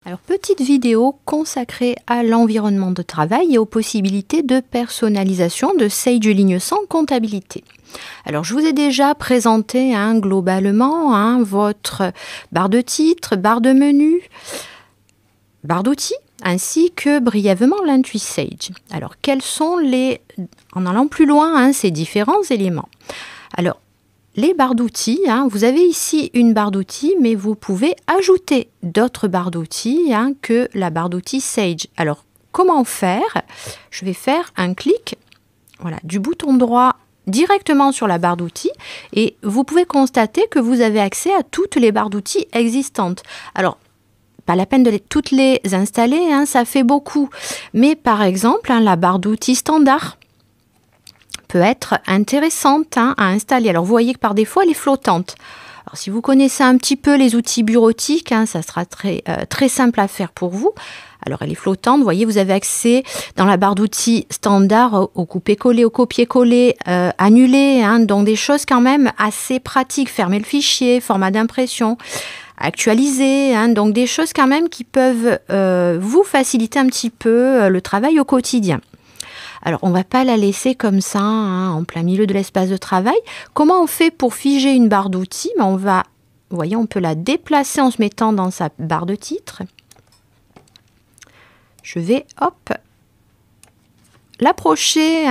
Alors, petite vidéo consacrée à l'environnement de travail et aux possibilités de personnalisation de Sage Ligne 100 comptabilité. Alors, je vous ai déjà présenté globalement votre barre de titre, barre de menu, barre d'outils, ainsi que brièvement l'Intui Sage. Alors, quels sont en allant plus loin, ces différents éléments? Alors, les barres d'outils, vous avez ici une barre d'outils, mais vous pouvez ajouter d'autres barres d'outils que la barre d'outils Sage. Alors, comment faire? Je vais faire un clic du bouton droit directement sur la barre d'outils et vous pouvez constater que vous avez accès à toutes les barres d'outils existantes. Alors, pas la peine de toutes les installer, ça fait beaucoup. Mais par exemple, la barre d'outils standard peut être intéressante à installer. Alors, vous voyez que par défaut, elle est flottante. Alors, si vous connaissez un petit peu les outils bureautiques, ça sera très simple à faire pour vous. Alors, elle est flottante. Vous voyez, vous avez accès dans la barre d'outils standard au couper-coller, au copier-coller, annuler. Donc, des choses quand même assez pratiques. Fermer le fichier, format d'impression, actualiser. Donc, des choses quand même qui peuvent vous faciliter un petit peu le travail au quotidien. Alors, on ne va pas la laisser comme ça, en plein milieu de l'espace de travail. Comment on fait pour figer une barre d'outils? Vous voyez, on peut la déplacer en se mettant dans sa barre de titre. Je vais, l'approcher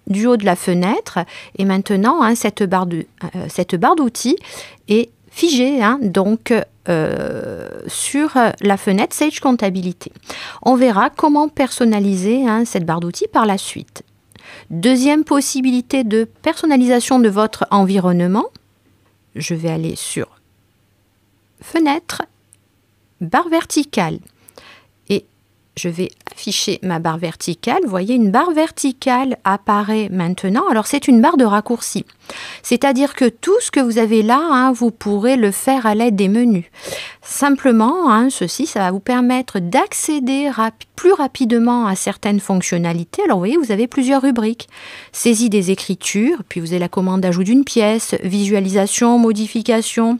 du haut de la fenêtre. Et maintenant, cette barre d'outils est figée, sur la fenêtre Sage Comptabilité. On verra comment personnaliser cette barre d'outils par la suite. Deuxième possibilité de personnalisation de votre environnement. Je vais aller sur Fenêtre, barre verticale. Et je vais afficher ma barre verticale. Vous voyez, une barre verticale apparaît maintenant. Alors, c'est une barre de raccourci. C'est-à-dire que tout ce que vous avez là, vous pourrez le faire à l'aide des menus. Simplement, ceci, ça va vous permettre d'accéder plus rapidement à certaines fonctionnalités. Alors, vous voyez, vous avez plusieurs rubriques. Saisie des écritures, puis vous avez la commande d'ajout d'une pièce, visualisation, modification,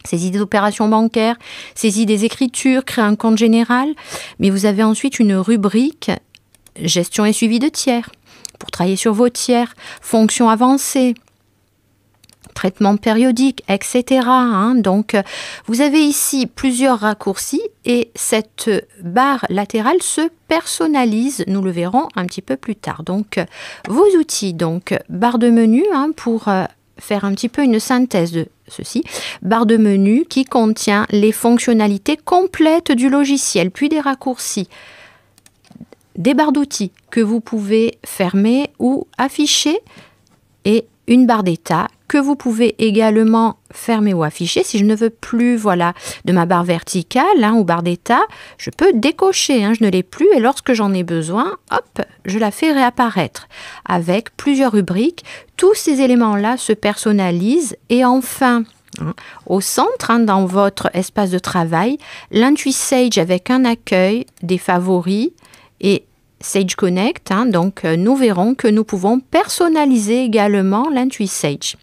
saisie des opérations bancaires, saisie des écritures, créer un compte général. Mais vous avez ensuite une rubrique gestion et suivi de tiers pour travailler sur vos tiers, fonctions avancées, traitement périodique, etc. Donc, vous avez ici plusieurs raccourcis et cette barre latérale se personnalise. Nous le verrons un petit peu plus tard. Donc, vos outils, barre de menu pour faire un petit peu une synthèse de ceci. Barre de menu qui contient les fonctionnalités complètes du logiciel, puis des raccourcis, des barres d'outils que vous pouvez fermer ou afficher et une barre d'état que vous pouvez également fermer ou afficher. Si je ne veux plus de ma barre verticale ou barre d'état, je peux décocher, je ne l'ai plus et lorsque j'en ai besoin, je la fais réapparaître avec plusieurs rubriques. Tous ces éléments-là se personnalisent et enfin, au centre, dans votre espace de travail, l'Intui Sage avec un accueil, des favoris et Sage Connect. Donc, nous verrons que nous pouvons personnaliser également l'Intui Sage.